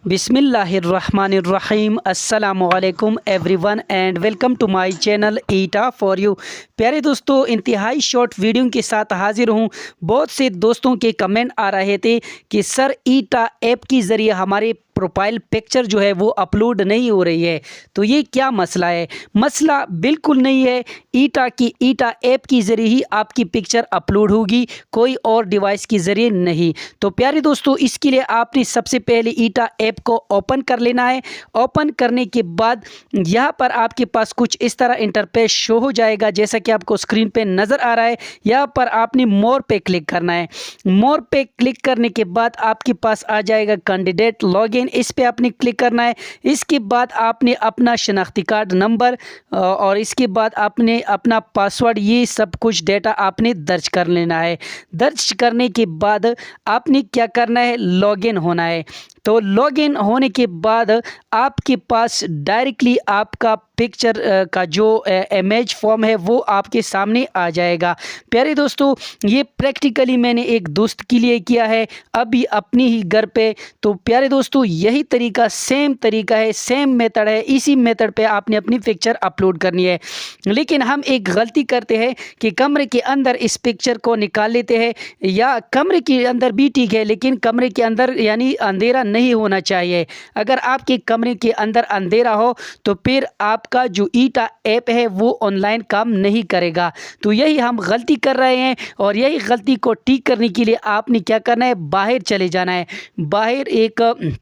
बिस्मिल्लाहिर्रहमानिर्रहीम अस्सलामुअलैकुम everyone and welcome to my channel ईटा फॉर यू। प्यारे दोस्तों, इंतहाई शॉर्ट वीडियो के साथ हाजिर हूँ। बहुत से दोस्तों के कमेंट आ रहे थे कि सर ईटा ऐप के ज़रिए हमारे प्रोफाइल पिक्चर जो है वो अपलोड नहीं हो रही है, तो ये क्या मसला है। मसला बिल्कुल नहीं है, ईटा ऐप के ज़रिए ही आपकी पिक्चर अपलोड होगी, कोई और डिवाइस के ज़रिए नहीं। तो प्यारे दोस्तों, इसके लिए आपने सबसे पहले ईटा ऐप को ओपन कर लेना है। ओपन करने के बाद यहाँ पर आपके पास कुछ इस तरह इंटरफेस शो हो जाएगा, जैसा कि आपको स्क्रीन पे नज़र आ रहा है। यहाँ पर आपने मोर पे क्लिक करना है। मोर पे क्लिक करने के बाद आपके पास आ जाएगा कैंडिडेट लॉगिन, इस पे आपने क्लिक करना है। इसके बाद आपने अपना शनाख्ती कार्ड नंबर और इसके बाद आपने अपना पासवर्ड, ये सब कुछ डाटा आपने दर्ज कर लेना है। दर्ज करने के बाद आपने क्या करना है, लॉगिन होना है। तो लॉगिन होने के बाद आपके पास डायरेक्टली आपका पिक्चर का जो इमेज फॉर्म है वो आपके सामने आ जाएगा। प्यारे दोस्तों, ये प्रैक्टिकली मैंने एक दोस्त के लिए किया है अभी अपनी ही घर पे। तो प्यारे दोस्तों, यही तरीका सेम तरीका है, सेम मेथड है। इसी मेथड पे आपने अपनी पिक्चर अपलोड करनी है। लेकिन हम एक गलती करते हैं कि कमरे के अंदर इस पिक्चर को निकाल लेते हैं, या कमरे के अंदर भी ठीक है लेकिन कमरे के अंदर यानी अंधेरा नहीं होना चाहिए। अगर आपके कमरे के अंदर अंधेरा हो तो फिर आपका जो ईटा ऐप है वो ऑनलाइन काम नहीं करेगा। तो यही हम गलती कर रहे हैं और यही गलती को ठीक करने के लिए आपने क्या करना है, बाहर चले जाना है। बाहर एक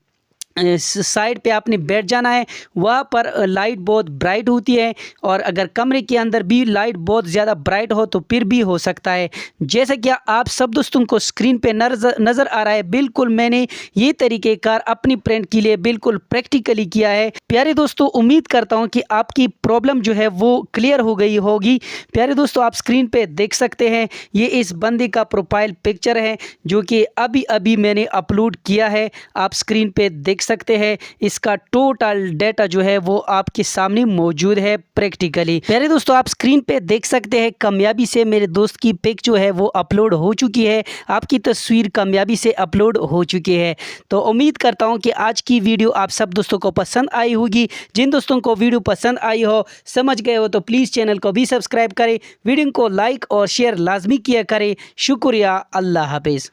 साइड पे आपने बैठ जाना है। वहाँ पर लाइट बहुत ब्राइट होती है, और अगर कमरे के अंदर भी लाइट बहुत ज़्यादा ब्राइट हो तो फिर भी हो सकता है। जैसा कि आप सब दोस्तों को स्क्रीन पे नज़र आ रहा है, बिल्कुल मैंने ये तरीक़ेकार अपनी फ्रेंड के लिए बिल्कुल प्रैक्टिकली किया है। प्यारे दोस्तों, उम्मीद करता हूँ कि आपकी प्रॉब्लम जो है वो क्लियर हो गई होगी। प्यारे दोस्तों, आप स्क्रीन पर देख सकते हैं, ये इस बंदे का प्रोफाइल पिक्चर है जो कि अभी अभी मैंने अपलोड किया है। आप स्क्रीन पे देख सकते हैं, इसका टोटल डेटा जो है वो आपके सामने मौजूद है प्रैक्टिकली। प्यारे दोस्तों, आप स्क्रीन पे देख सकते हैं, कामयाबी से मेरे दोस्त की पिक जो है वो अपलोड हो चुकी है। आपकी तस्वीर कामयाबी से अपलोड हो चुकी है। तो उम्मीद करता हूं कि आज की वीडियो आप सब दोस्तों को पसंद आई होगी। जिन दोस्तों को वीडियो पसंद आई हो, समझ गए हो, तो प्लीज़ चैनल को भी सब्सक्राइब करें, वीडियो को लाइक और शेयर लाजमी किया करें। शुक्रिया, अल्लाह हाफिज़।